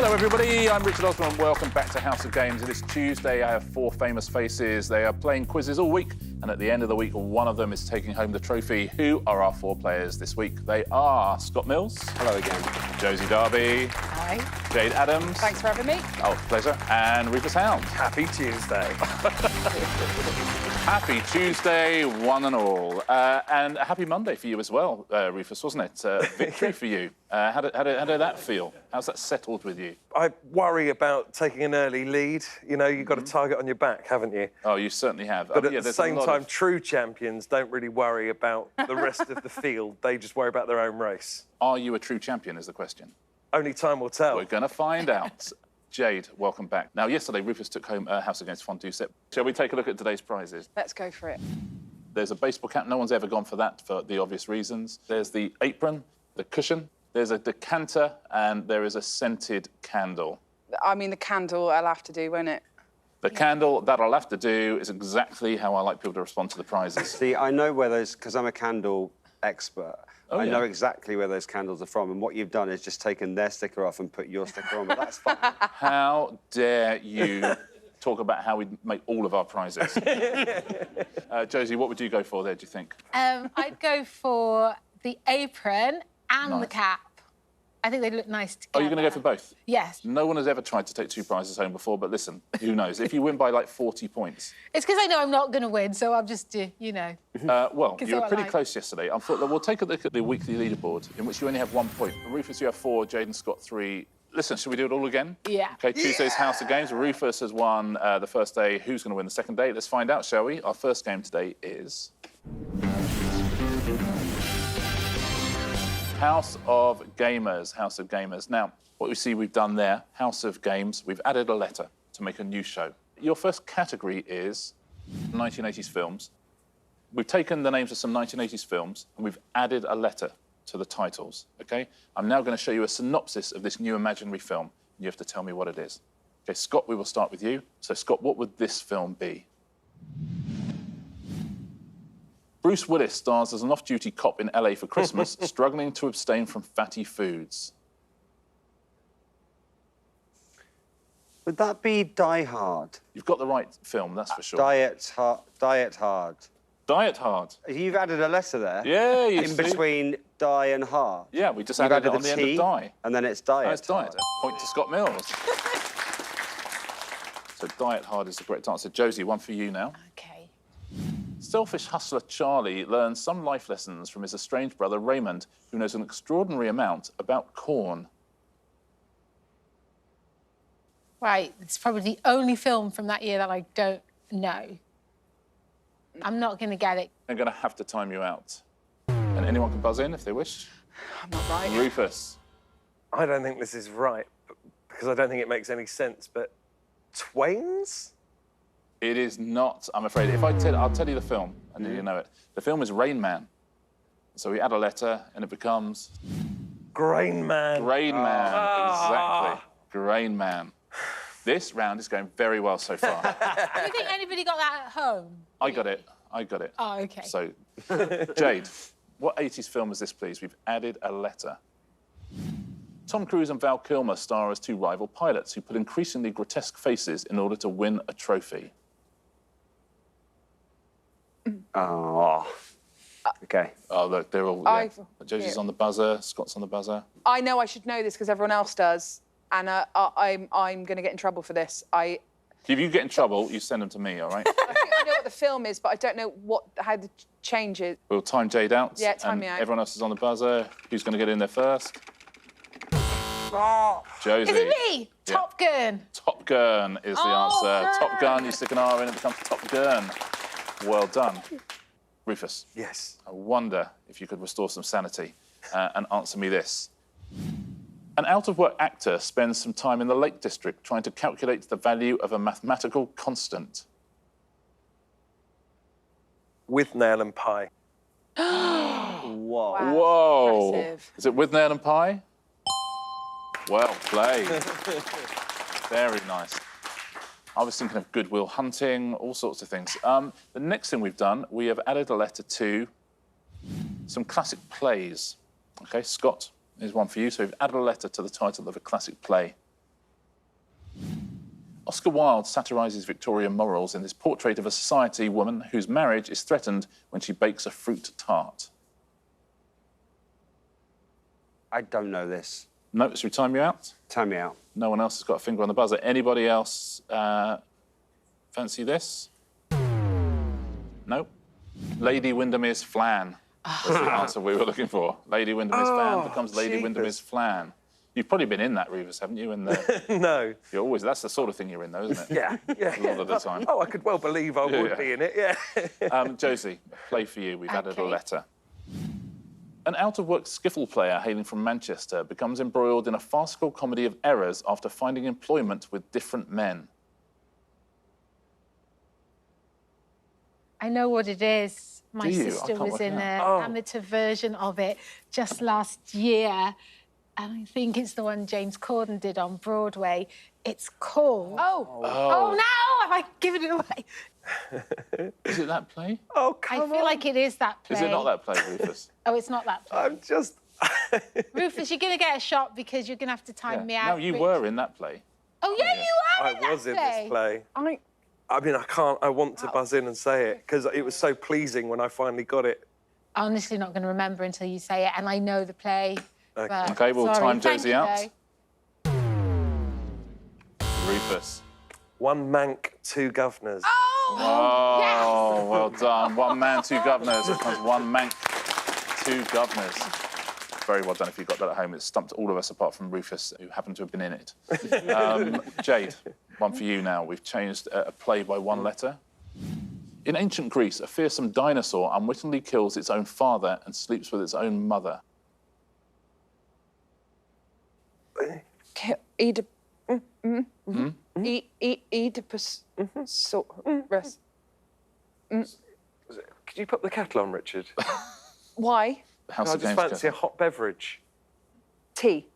Hello, everybody. I'm Richard Osman. Welcome back to House of Games. It is Tuesday. I have 4 famous faces. They are playing quizzes all week, and at the end of the week, one of them is taking home the trophy. Who are our 4 players this week? They are Scott Mills. Hello again. Josie Darby. Hi. Jayde Adams. Thanks for having me. Oh, pleasure. And Rufus Hound. Happy Tuesday. Happy Tuesday, one and all. And a happy Monday for you as well, Rufus, wasn't it? Victory for you. How did that feel? How's that settled with you? I worry about taking an early lead. You know, you've got a target on your back, haven't you? Oh, you certainly have. But at the same time, true champions don't really worry about the rest of the field. They just worry about their own race. Are you a true champion, is the question. Only time will tell. We're going to find out. Jayde, welcome back. Now, yesterday, Rufus took home a House Against Fondue set. Shall we take a look at today's prizes? Let's go for it. There's a baseball cap. No one's ever gone for that for the obvious reasons. There's the apron, the cushion, there's a decanter, and there is a scented candle. I mean, the candle I'll have to do, won't it? The candle that I'll have to do is exactly how I like people to respond to the prizes. See, I know where those, because I'm a candle expert. I know exactly where those candles are from, and what you've done is just taken their sticker off and put your sticker on, but that's fine. How dare you talk about how we make all of our prizes? Josie, what would you go for there, do you think? I'd go for the apron and the cap. I think they look nice together. Oh, you're going to go for both? Yes. No one has ever tried to take 2 prizes home before, but listen, who knows? If you win by, like, 40 points... It's because I know I'm not going to win, so I'm just, you know... Well, you were pretty close yesterday. Unfortunately, we'll take a look at the weekly leaderboard, in which you only have 1 point. Rufus, you have 4, Jayde and Scott 3. Listen, should we do it all again? Yeah. OK, Tuesday's House of Games. Rufus has won the first day. Who's going to win the second day? Let's find out, shall we? Our first game today is... House of Gamers, House of Gamers. Now, what we see we've done there, House of Games, we've added a letter to make a new show. Your first category is 1980s films. We've taken the names of some 1980s films and we've added a letter to the titles, OK? I'm now going to show you a synopsis of this new imaginary film. You have to tell me what it is. OK, Scott, we will start with you. So, Scott, what would this film be? Bruce Willis stars as an off-duty cop in LA for Christmas, struggling to abstain from fatty foods. Would that be Die Hard? You've got the right film, that's for sure. Diet Hard. Diet Hard. You've added a letter there. Yeah, you In see. between die and hard. Yeah, we just added it on the end of die. And then it's Diet. No, it's Diet. Point to Scott Mills. So Diet Hard is the correct answer. Josie, one for you now. OK. Selfish hustler Charlie learns some life lessons from his estranged brother Raymond, who knows an extraordinary amount about corn. Right, it's probably the only film from that year that I don't know. I'm not going to get it. I'm going to have to time you out. And anyone can buzz in if they wish. I'm not right. Rufus. I don't think this is right, because I don't think it makes any sense, but Twains? It is not, I'm afraid. If I'll tell you the film, and you know it. The film is Rain Man. So we add a letter, and it becomes... Grain Man. Grain Man, exactly. Grain Man. This round is going very well so far. Do you think anybody got that at home? I got it. Oh, OK. So, Jayde, what 80s film is this, please? We've added a letter. Tom Cruise and Val Kilmer star as 2 rival pilots who put increasingly grotesque faces in order to win a trophy. Oh. OK. Oh, look, they're all... Yeah. Josie's on the buzzer, Scott's on the buzzer. I know I should know this because everyone else does, and I'm going to get in trouble for this. If you get in trouble, you send them to me, all right? I think I know what the film is, but I don't know how the change is. We'll time Jayde out. Yeah, time me out. Everyone else is on the buzzer. Who's going to get in there first? Oh. Josie. Is it me? Yeah. Top Gun. Top Gun is the answer. Great. Top Gun, you stick an R in, it becomes Top Gun. Well done. Rufus. Yes. I wonder if you could restore some sanity and answer me this. An out-of-work actor spends some time in the Lake District trying to calculate the value of a mathematical constant. With nail and pie. Whoa. Wow, Whoa. impressive. Is it with nail and pie? Well played. Very nice. I was thinking of Good Will Hunting, all sorts of things. The next thing we've done, we have added a letter to some classic plays. OK, Scott, here's one for you. So we've added a letter to the title of a classic play. Oscar Wilde satirises Victorian morals in his portrait of a society woman whose marriage is threatened when she bakes a fruit tart. I don't know this. No, should we time you out? Time me out. No one else has got a finger on the buzzer. Anybody else fancy this? No. Lady Windermere's flan was the answer we were looking for. Lady Windermere's fan becomes Lady Windermere's flan. You've probably been in that, Rufus, haven't you? In the... No. You're always... That's the sort of thing you're in, though, isn't it? Yeah, yeah. A lot of the time. Oh, I could well believe I would be in it, yeah. Josie, a play for you. We've added a Okay. letter. An out-of-work skiffle player hailing from Manchester becomes embroiled in a farcical comedy of errors after finding employment with different men. I know what it is. My Do you? I sister can't was work in it an out. amateur version of it just last year. And I think it's the one James Corden did on Broadway. It's called... Oh, no! Have I given it away? Is it that play? Oh, I come feel on. like it is that play. Is it not that play, Rufus? Oh, it's not that play. I'm just... Rufus, you're going to get a shot because you're going to have to time me out. No, you Rich. were in that play. Oh, yeah, you are I in that was in play. this play. I I mean, I can't... I want to buzz in and say it, because it was so pleasing when I finally got it. I'm honestly not going to remember until you say it, and I know the play. Okay. but OK, we'll sorry. time Thank Josie you, out. though. Rufus. One mank, two governors. Oh, yes! Oh, well done. One man, two governors. It becomes one mank, two governors. Very well done if you got that at home. It stumped all of us apart from Rufus, who happened to have been in it. Jayde, one for you now. We've changed a play by one letter. In ancient Greece, a fearsome dinosaur unwittingly kills its own father and sleeps with its own mother. Oedipus. Rest. Could you put the kettle on, Richard? Why? House I of just Games fancy a kettle. hot beverage. T.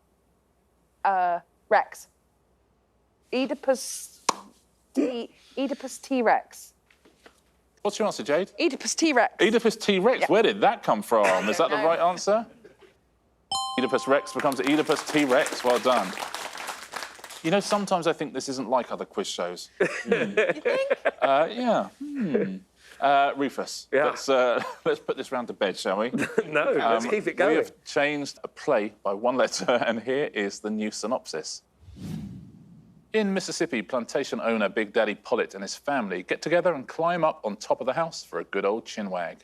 Rex. Oedipus. Oedipus T-Rex. What's your answer, Jayde? Oedipus T-Rex. Oedipus T-Rex. Yeah. Where did that come from? Is that the No. right answer? Oedipus Rex becomes Oedipus T-Rex. Well done. You know, sometimes I think this isn't like other quiz shows. You think? Yeah. Rufus, Yeah. let's put this round to bed, shall we? No, let's keep it going. We have changed a play by one letter, and here is the new synopsis. In Mississippi, plantation owner Big Daddy Pollitt and his family get together and climb up on top of the house for a good old chinwag.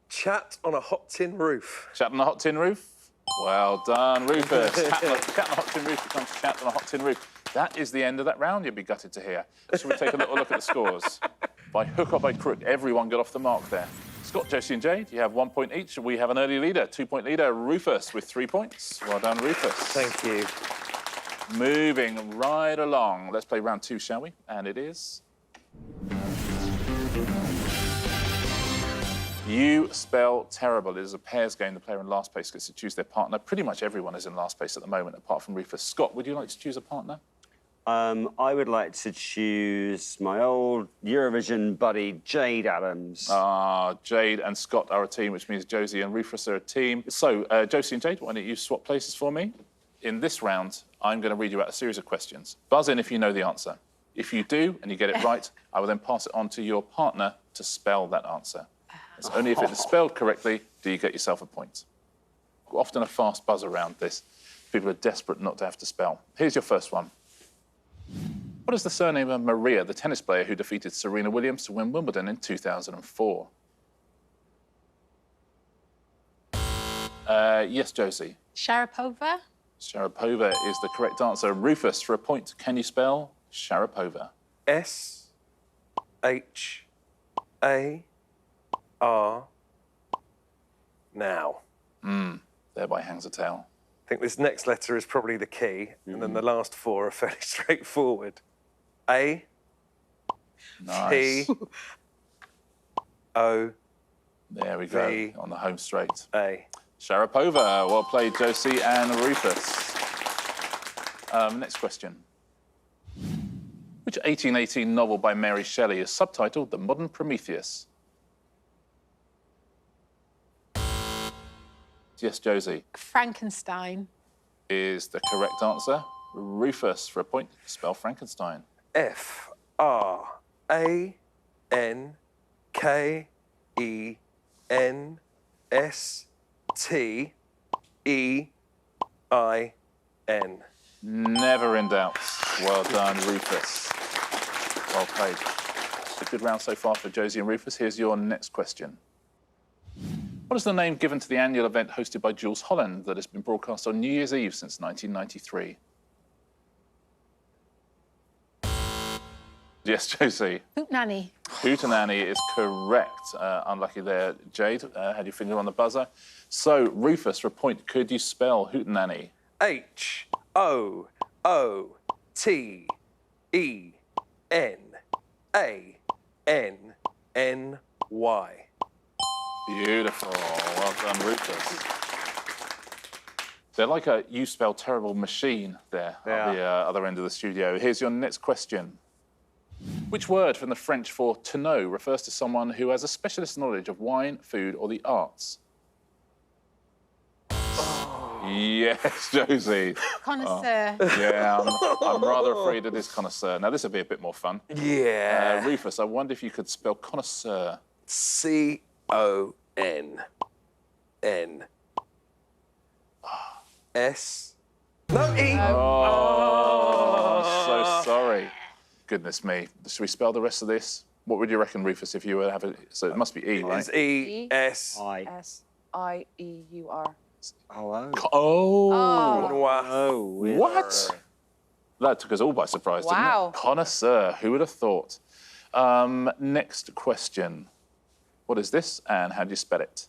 Chat on a hot tin roof. Chat on a hot tin roof? Well done, Rufus. Cat on a hot tin roof becomes chat on a hot tin roof. That is the end of that round, you'll be gutted to hear. Shall we take a little look at the scores? By hook or by crook, everyone got off the mark there. Scott, Josie and Jayde, you have 1 point each. We have an early leader, 2-point leader, Rufus, with 3 points. Well done, Rufus. Thank you. Moving right along. Let's play round 2, shall we? And it is... You Spell Terrible. It is a pairs game. The player in last place gets to choose their partner. Pretty much everyone is in last place at the moment, apart from Rufus. Scott, would you like to choose a partner? I would like to choose my old Eurovision buddy, Jayde Adams. Jayde and Scott are a team, which means Josie and Rufus are a team. So, Josie and Jayde, why don't you swap places for me? In this round, I'm going to read you out a series of questions. Buzz in if you know the answer. If you do and you get it right, I will then pass it on to your partner to spell that answer. It's only if it is spelled correctly do you get yourself a point. Often a fast buzz around this. People are desperate not to have to spell. Here's your first one. What is the surname of Maria, the tennis player who defeated Serena Williams to win Wimbledon in 2004? Yes, Josie. Sharapova? Sharapova is the correct answer. Rufus, for a point, can you spell Sharapova? S-H-A-R now. Thereby hangs a tale. I think this next letter is probably the key, and then the last four are fairly straightforward. A, Nice. T, O, There we go, V. on the home straight. A. Sharapova. Well played, Josie and Rufus. Next question. Which 1818 novel by Mary Shelley is subtitled The Modern Prometheus? Yes, Josie. Frankenstein. is the correct answer. Rufus, for a point, spell Frankenstein. Frankenstein. Never in doubt. Well done, Rufus. Well played. A good round so far for Josie and Rufus. Here's your next question. What is the name given to the annual event hosted by Jules Holland that has been broadcast on New Year's Eve since 1993? Yes, Josie. Hootenanny. Hootenanny is correct. Unlucky there, Jade. Had your finger on the buzzer. So, Rufus, for a point, could you spell Hootenanny? Hootenanny. Beautiful. Well done, Rufus. They're like a you spell terrible machine there at the other end of the studio. Here's your next question. Which word from the French for to know refers to someone who has a specialist knowledge of wine, food, or the arts? Yes, Josie. Connoisseur. Yeah, I'm rather afraid of this connoisseur. Now, this will be a bit more fun. Yeah. Rufus, I wonder if you could spell connoisseur. C-O-N-N-S. No, E. Oh, so sorry. Goodness me. Should we spell the rest of this? What would you reckon, Rufus, if you were to have it? So it must be E, right? It's E-S. S-I-E-U-R. Oh. Oh. Wow. What? That took us all by surprise, didn't Wow. it? Connoisseur, who would have thought? Next question. What is this, and how do you spell it?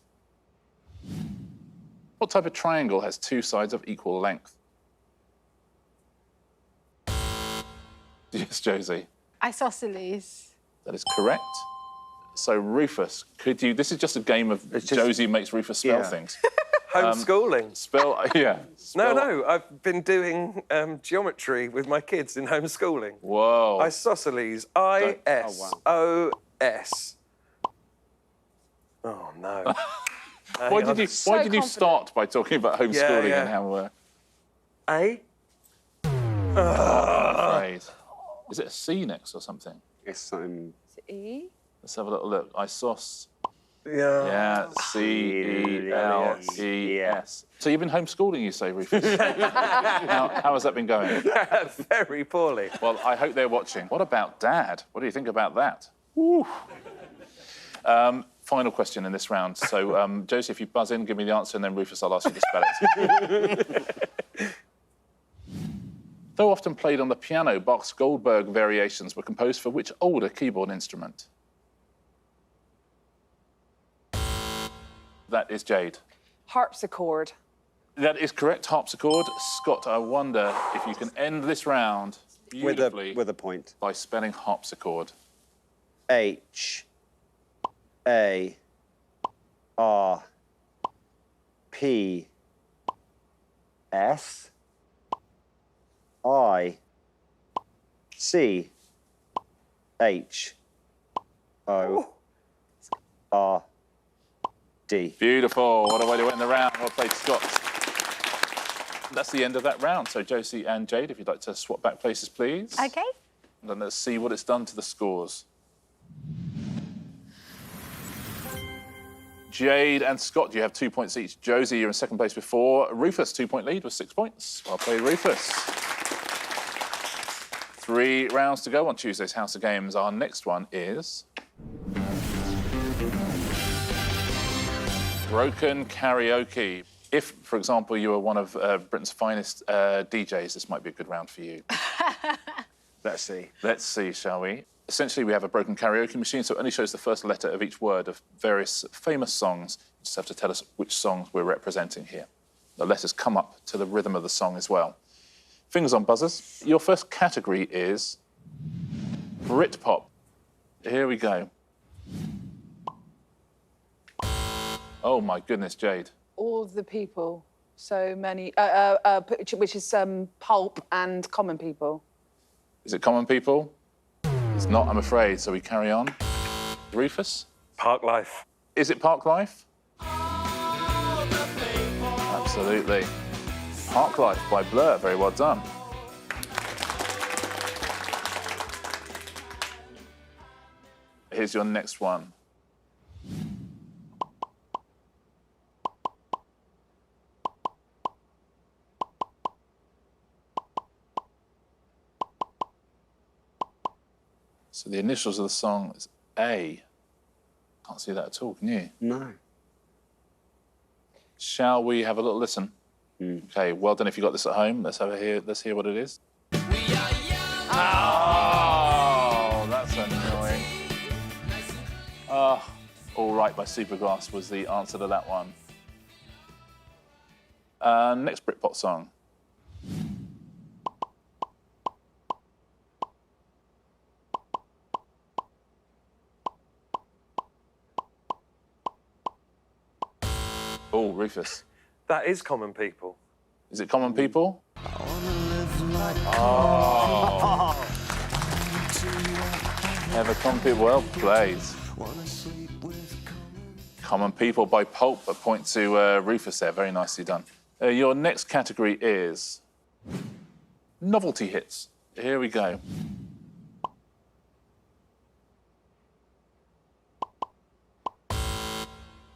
What type of triangle has two sides of equal length? Yes, Josie. Isosceles. That is correct. So, Rufus, could you... This is just a game of Josie makes Rufus spell things. Homeschooling. Spell... Yeah. No, I've been doing geometry with my kids in homeschooling. Whoa. Isosceles. I-S-O-S. Oh, no. Why did you start by talking about homeschooling and how... A? I'm afraid. Is it a C next or something? It's something. Is it E? Let's have a little look. Isos. Yeah. Yeah, C-E-L-E-S. So you've been homeschooling, you say, Rufus? How has that been going? Very poorly. Well, I hope they're watching. What about Dad? What do you think about that? Woo. Final question in this round. So, Josie, if you buzz in, give me the answer, and then Rufus, I'll ask you to spell it. Though often played on the piano, Bach's Goldberg variations were composed for which older keyboard instrument? That is Jade. Harpsichord. That is correct, harpsichord. Scott, I wonder if you can end this round beautifully With a point. by spelling harpsichord. Harpsichord. Beautiful. What a way to end the round. Well played, Scott. That's the end of that round. So, Josie and Jade, if you'd like to swap back places, please. OK. And then let's see what it's done to the scores. Jade and Scott, you have 2 points each. Josie, you're in second place before. Rufus, 2-point lead with 6 points. Well played, Rufus. 3 rounds to go on Tuesday's House of Games. Our next one is... Broken karaoke. If, for example, you were one of Britain's finest DJs, this might be a good round for you. Let's see. Let's see, shall we? Essentially, we have a broken karaoke machine, so it only shows the first letter of each word of various famous songs. You just have to tell us which songs we're representing here. The letters come up to the rhythm of the song as well. Fingers on buzzers. Your first category is Britpop. Here we go. Oh, my goodness, Jade. All of the people. So many. Which is pulp and common people. Is it Common People? It's not, I'm afraid, so we carry on. Rufus? Park Life. Is it Park Life? Absolutely. Park Life by Blur. Very well done. Here's your next one. So the initials of the song is A. Can't see that at all, can you? No. Shall we have a little listen? Okay, well done if you got this at home. Let's hear what it is. Oh, that's annoying. All Right by Supergrass was the answer to that one. Next Britpop song. Oh, Rufus. That is Common People. Is it Common People? Oh. Never Common People. Well played. Common People by Pulp. A point to Rufus there. Very nicely done. Your next category is novelty hits. Here we go.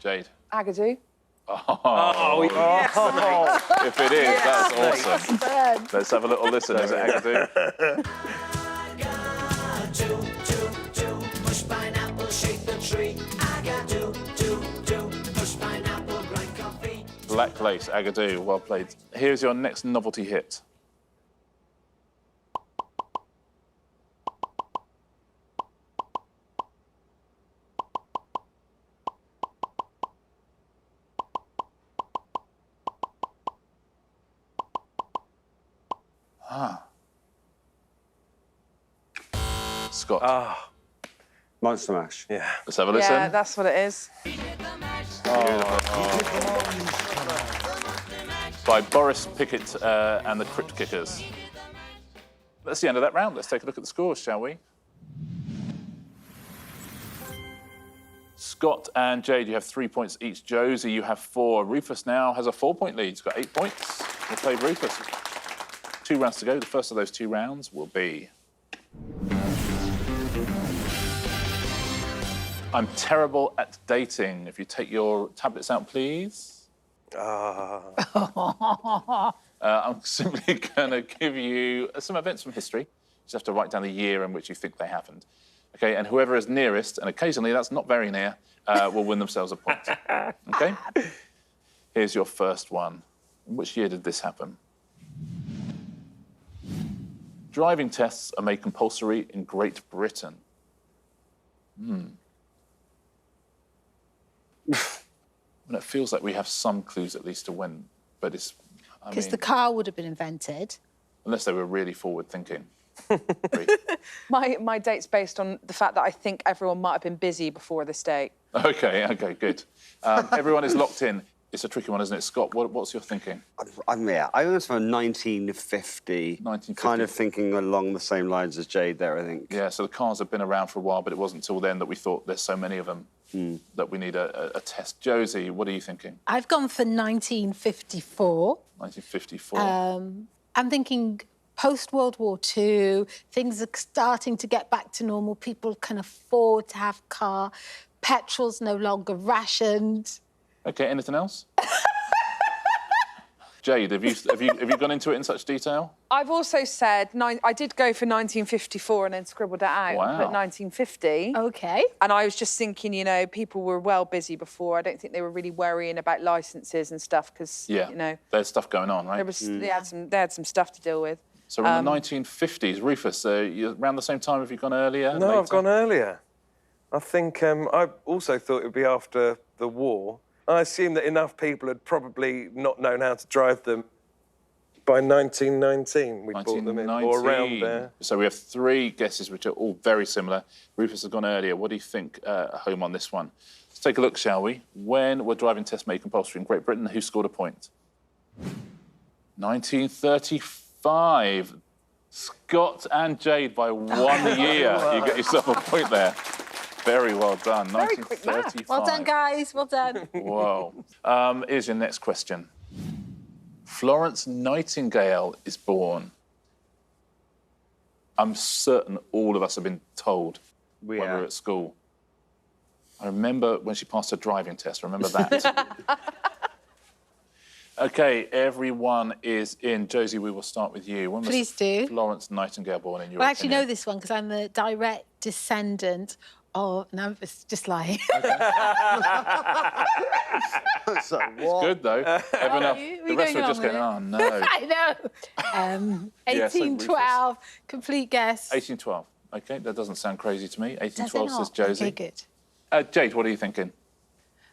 Jayde. Agadoo. Oh, yes, mate. If it is, that's awesome. Bird. Let's have a little listen. Is it Agadoo? Black Lace, Agadoo, well played. Here's your next novelty hit. Scott. Ah, Monster Mash. yeah. Let's have a listen. Yeah, that's what it is. By Boris Pickett and the Crypt Kickers. That's the end of that round. Let's take a look at the scores, shall we? Scott and Jayde, you have 3 points each. Josie, you have 4. Rufus now has a 4-point lead. He's got 8 points. We'll play Rufus. 2 rounds to go. The first of those 2 rounds will be... I'm terrible at dating. If you take your tablets out, please. I'm simply going to give you some events from history. You just have to write down the year in which you think they happened. OK, and whoever is nearest, and occasionally that's not very near, will win themselves a point. OK? Here's your first one. In which year did this happen? Driving tests are made compulsory in Great Britain. And it feels like we have some clues at least to win, but it's... Because the car would have been invented. Unless they were really forward-thinking. My date's based on the fact that I think everyone might have been busy before this date. OK, good. Everyone is locked in. It's a tricky one, isn't it? Scott, what's your thinking? I was from 1950. 1950. Kind of thinking along the same lines as Jayde there, I think. Yeah, so the cars have been around for a while, but it wasn't until then that we thought there's so many of them that we need a test. Josie, what are you thinking? I've gone for 1954. 1954. I'm thinking post-World War II, things are starting to get back to normal. People can afford to have car. Petrol's no longer rationed. OK, anything else? Jayde, have you gone into it in such detail? I've also said, I did go for 1954 and then scribbled it out and put 1950. OK. And I was just thinking, you know, people were well busy before. I don't think they were really worrying about licences and stuff because, you know... There's stuff going on, right? They had some stuff to deal with. So we're in the 1950s. Rufus, you're around the same time. Have you gone earlier? No, later? I've gone earlier. I think I also thought it would be after the war. I assume that enough people had probably not known how to drive them. By 1919, we bought them in, or around there. So we have 3 guesses, which are all very similar. Rufus has gone earlier. What do you think home on this one? Let's take a look, shall we? When were driving tests made compulsory in Great Britain? Who scored a point? 1935. Scott and Jayde by 1 year. You get yourself a point there. Very well done. Very quick math. 1935. Well done, guys. Well done. Whoa. Here's your next question. Florence Nightingale is born. I'm certain all of us have been told when we were at school. I remember when she passed her driving test. I remember that. OK, everyone is in. Josie, we will start with you. When Please was do. Florence Nightingale born in your Well, I actually opinion? know this one because I'm the direct descendant of... No, it's just lying. So It's good, though. Everyone else, the rest were just going, oh, no. I know. 1812, complete guess. 1812. OK, that doesn't sound crazy to me. 1812 says Does it not? Josie. Okay, good. Jade, what are you thinking?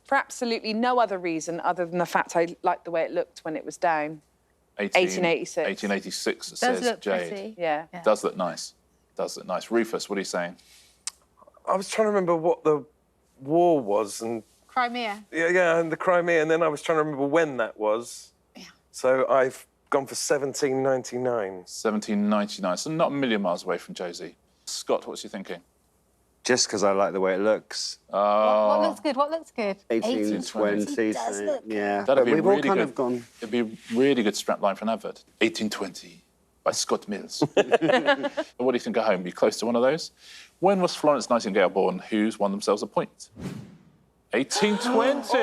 For absolutely no other reason other than the fact I liked the way it looked when it was down. 1886. 1886 Does says look Jade. pretty. Yeah. Does look nice. Does look nice. Rufus, what are you saying? I was trying to remember what the war was, and Crimea. yeah, and the Crimea, and then I was trying to remember when that was. Yeah. So I've gone for 1799. 1799, so not a million miles away from Josie. Scott, what's you thinking? Just because I like the way it looks. What looks good? What looks good? 1820. does look Yeah. That'd be We've really all kind good. of gone. It'd be a really good strapline for an advert. 1820 by Scott Mills. What do you think at home? Be close to one of those? When was Florence Nightingale born? Who's won themselves a point? 1820.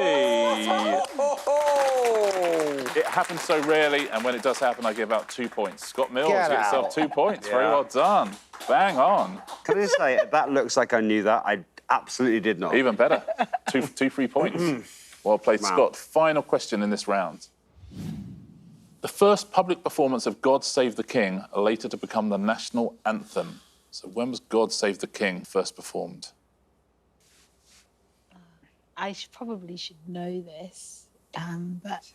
It happens so rarely, and when it does happen, I give out 2 points. Scott Mills, Get get yourself out. 2 points. Yeah. Very well done. Bang on. Can I just say, that looks like I knew that. I absolutely did not. Even better. two free points. Well played, Wow. Scott. Final question in this round. The first public performance of God Save the King, later to become the national anthem. So when was God Save the King first performed? I probably should know this, but...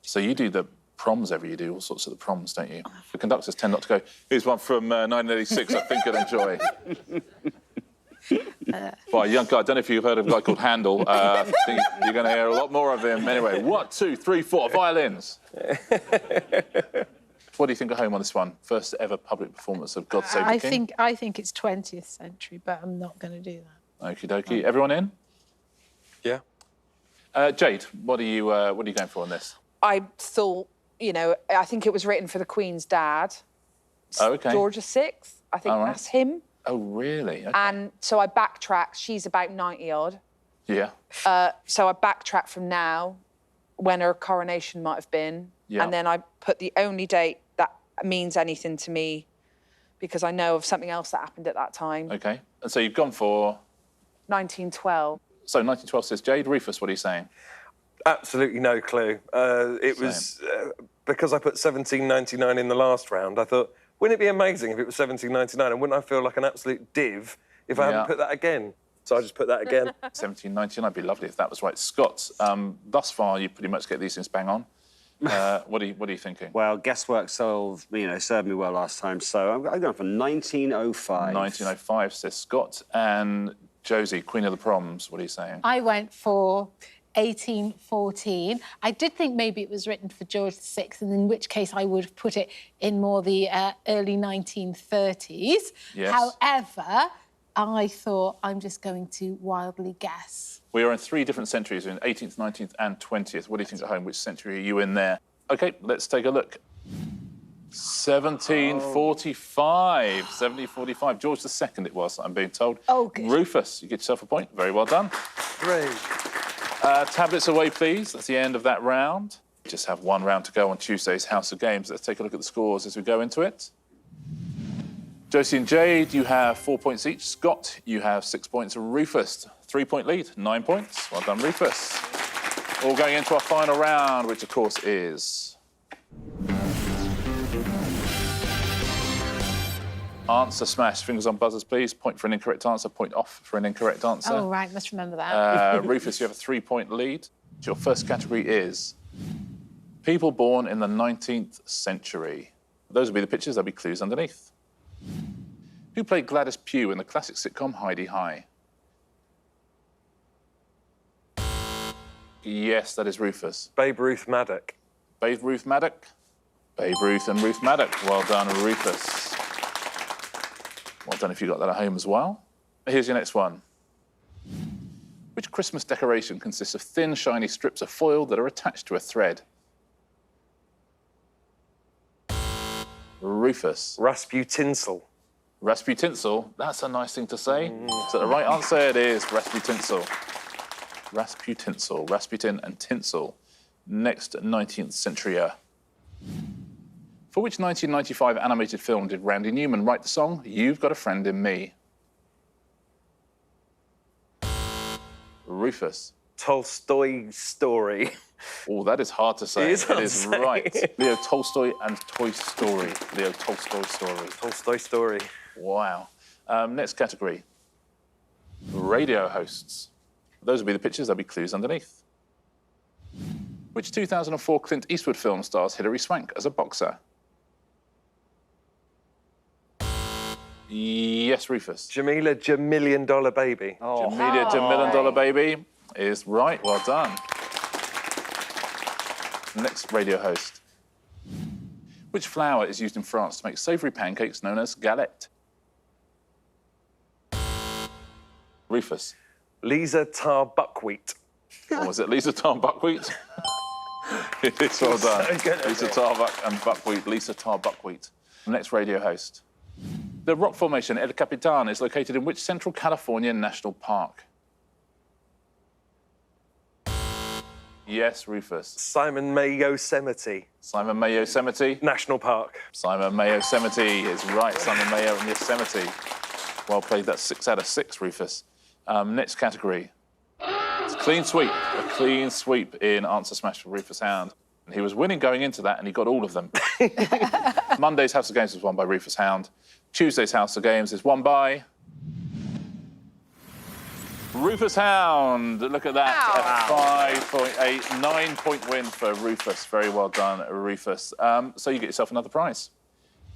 So you do the proms every year, you do all sorts of the proms, don't you? The conductors tend not to go, here's one from 1986 I think you'll enjoy. By a young guy, I don't know if you've heard of a guy called Handel. I think you're going to hear a lot more of him. Anyway, 1, 2, 3, 4, violins. What do you think at home on this one? First ever public performance of God Save the King? I think it's 20th century, but I'm not going to do that. Okie dokie. Everyone in? Yeah. Jade, what are you going for on this? I thought, you know, I think it was written for the Queen's dad. Oh, OK. George VI. I think All right. that's him. Oh, really? Okay. And so I backtracked. She's about 90 odd. Yeah. So I backtracked from now, when her coronation might have been. Yeah. And then I put the only date that means anything to me, because I know of something else that happened at that time. OK. And so you've gone for... 1912. So 1912 says Jade. Rufus, what are you saying? Absolutely no clue. It was because I put 1799 in the last round. I thought, wouldn't it be amazing if it was 1799? And wouldn't I feel like an absolute div if I hadn't put that again? So I just put that again. 1719. I'd be lovely if that was right. Scott, thus far you pretty much get these things bang on. What are you thinking? Well, guesswork served me well last time, so I'm going for 1905. 1905 says Scott. And Josie, Queen of the Proms, what are you saying? I went for 1814. I did think maybe it was written for George VI, and in which case I would have put it in more the early 1930s. Yes. However, I thought I'm just going to wildly guess. We are in 3 different centuries, in 18th, 19th and 20th. What do you think at home? Which century are you in there? OK, let's take a look. 1745. 1745. George II it was, I'm being told. Oh, good. Rufus, you get yourself a point. Very well done. Great. Tablets away, please. That's the end of that round. We just have 1 round to go on Tuesday's House of Games. Let's take a look at the scores as we go into it. Josie and Jade, you have 4 points each. Scott, you have 6 points. Rufus, 3-point lead, 9 points. Well done, Rufus. All going into our final round, which of course is... Answer smash. Fingers on buzzers, please. Point for an incorrect answer, point off for an incorrect answer. Oh, right, must remember that. Rufus, you have a 3-point lead. Your first category is people born in the 19th century. Those will be the pictures, there'll be clues underneath. Who played Gladys Pugh in the classic sitcom Heidi High? Yes, that is Rufus. Babe Ruth Maddock. Babe Ruth Maddock? Babe Ruth and Ruth Maddock. Well done, Rufus. Well done if you got that at home as well. Here's your next one. Which Christmas decoration consists of thin, shiny strips of foil that are attached to a thread? Rufus. Rasputinsel. Rasputinsel, that's a nice thing to say. Is that the right answer? It is Rasputinsel. Rasputinsel, Rasputin and tinsel. Next 19th century. For which 1995 animated film did Randy Newman write the song You've Got a Friend in Me? Rufus. Tolstoy Story. Oh, that is hard to say. It is say. Right. Leo Tolstoy and Toy Story. Leo Tolstoy Story. Tolstoy Story. Wow. Next category. Radio hosts. Those will be the pictures, there'll be clues underneath. Which 2004 Clint Eastwood film stars Hilary Swank as a boxer? Yes, Rufus. Jamila Jamillion Dollar Baby. Jamelia Jamillion Dollar Baby is right. Well done. Next radio host. Which flour is used in France to make savoury pancakes known as galette? Rufus. Lisa Tar Buckwheat. Or was it Lisa Tar Buckwheat? It's well done. So good at Lisa it. Tar and Buckwheat. Lisa Tar Buckwheat. Next radio host. The rock formation El Capitan is located in which Central California national park? Yes, Rufus. Simon May Yosemite Simon May Yosemite. National Park. Simon May Yosemite is right. Simon Mayo and Yosemite. Well played. That's 6 out of 6, Rufus. Next category. It's clean sweep. A clean sweep in Answer Smash for Rufus Hound. And he was winning going into that, and he got all of them. Monday's House of Games was won by Rufus Hound. Tuesday's House of Games is won by Rufus Hound. Look at that. A 5.8, 9-point win for Rufus. Very well done, Rufus. So you get yourself another prize.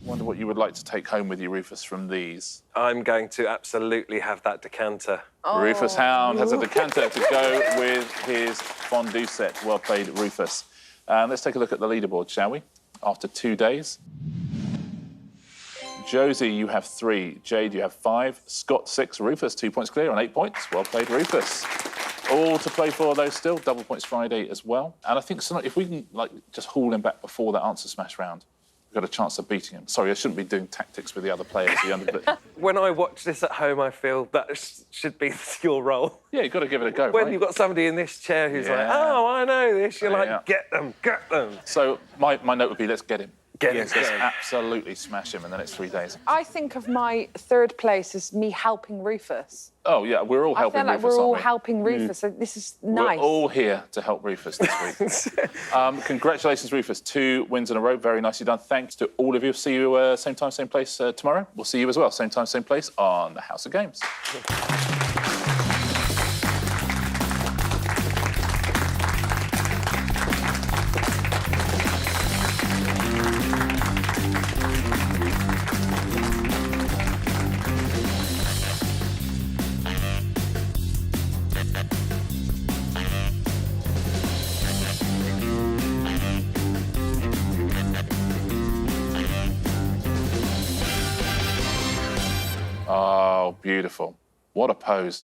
Wonder what you would like to take home with you, Rufus, from these. I'm going to absolutely have that decanter. Rufus Hound has a decanter to go with his fondue set. Well played, Rufus. Let's take a look at the leaderboard, shall we? After 2 days. Josie, you have 3. Jayde, you have 5. Scott, 6. Rufus, 2 points clear on 8 points. Well played, Rufus. All to play for, though, still. Double points Friday as well. And I think if we can, just haul him back before that Answer Smash round, we've got a chance of beating him. Sorry, I shouldn't be doing tactics with the other players. When I watch this at home, I feel that should be your role. Yeah, you've got to give it a go, When right? you've got somebody in this chair who's like, Yeah. oh, I know this, you're like, Yeah. get them, get them. So my note would be, let's get him. Get him. Let's absolutely smash him in the next 3 days. I think of my third place as me helping Rufus. Oh, yeah, we're all helping I feel like Rufus, we're all aren't we? helping Rufus. So this is nice. We're all here to help Rufus this week. Congratulations, Rufus. 2 wins in a row. Very nicely done. Thanks to all of you. See you same time, same place tomorrow. We'll see you as well. Same time, same place on the House of Games. Oh, beautiful. What a pose.